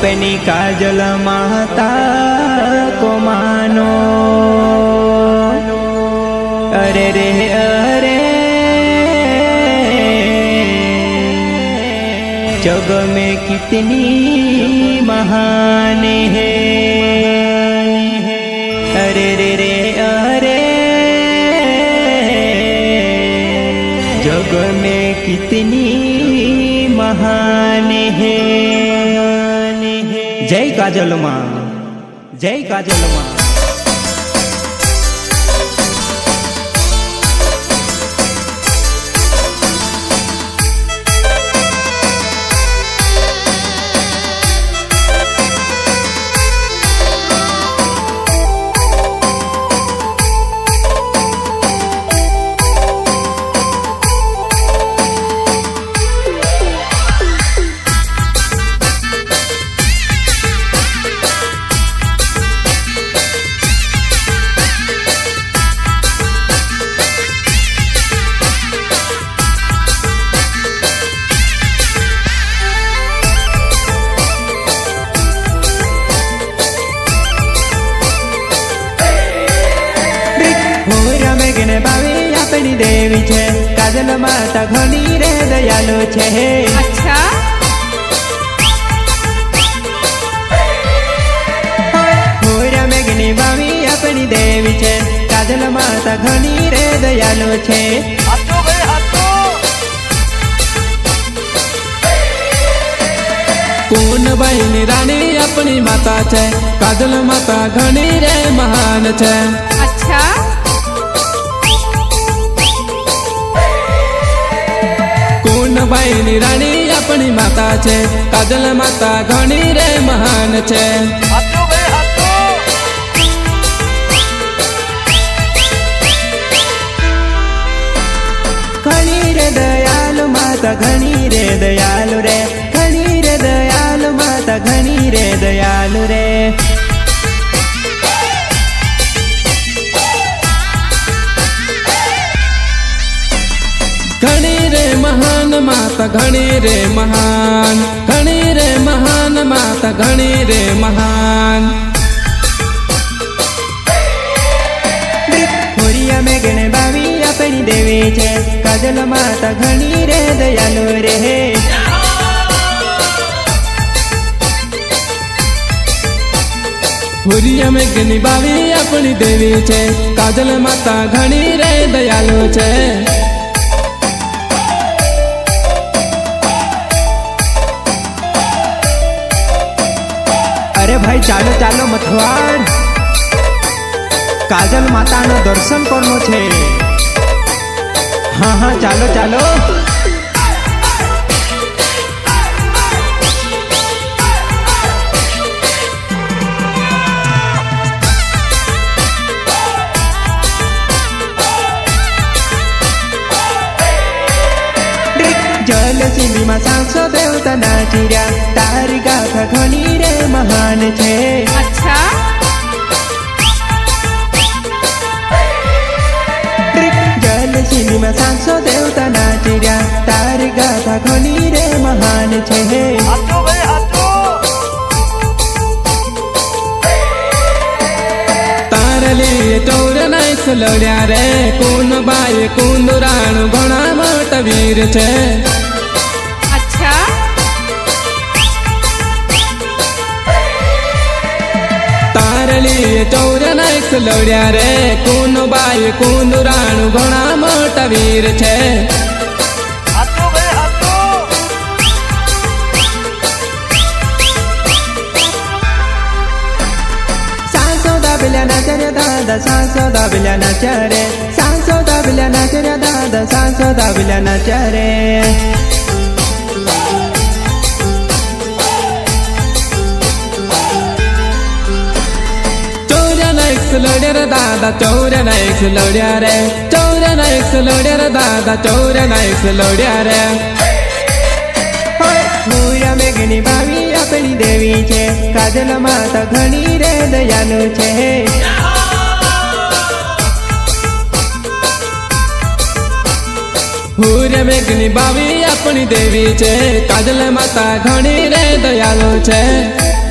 अपनी काजल माता को मानो। अरे रे अरे जग में कितनी महान है। अरे रे रे अरे जग में कितनी महान है। जय काजल माँ, जय काजल माँ। अपनी देवी छे काजल माता घनी रे दयालु छे। अच्छा मोरा मेघनी बावी अपनी देवी छे काजल माता घनी रे दयालु छे। कौन बहनी रानी अपनी माता छे काजल माता घनी रे महान छे। अच्छा बहनी रानी अपनी माता छे काजल माता घनी रे महान छे। घनी रे दयालु माता घनी रे दयालु रे। घनी रे दयालु माता घनी रे दयालु रे। घनी रे महान माता घनी रे महान। घनी रे महान माता घनी रे महान। मोरिया में गणे बावी अपनी देवी छे काजल माता घनी रे दयालु रे। हुरिया में गनी बावी अपनी देवी छे काजल माता घनी रे दयालु छे। अरे भाई चालो चालो मथवार काजल माता नो दर्शन करनो छे। हाँ हाँ चालो चालो। जल सिंधी में सांसो देवता नाचिया तारी गाथा घनी रे महान छे। अच्छा जल सिंधी में सांसो देवता नाचिया तारी गाथा घनी रे महान छे। तारली चौर नाई लड्या रे कौन बाई कौन राणु घणा मोटा वीर छे। अच्छा तारली चौर नाई लड्या रे कौन बाई कौन राणु घणा मोटा वीर छे। दादा सांसो दाबिल्या नाचरे सांसो दाबिल्या नाचरे दादा सांसो दाबिल्या नाचरे। चौर नाईक लड्या रे दादा चौर नाईक लड्या रे। चौर नाईक लड्या रे दादा चौर नाईक लड्या रे। मोरा मेघनी बावी अपनी देवी छे काजल माता घनी रे दयालु छे। हुर मेघनी बावी अपनी देवी छे काजल माता घणी रे दयालु છે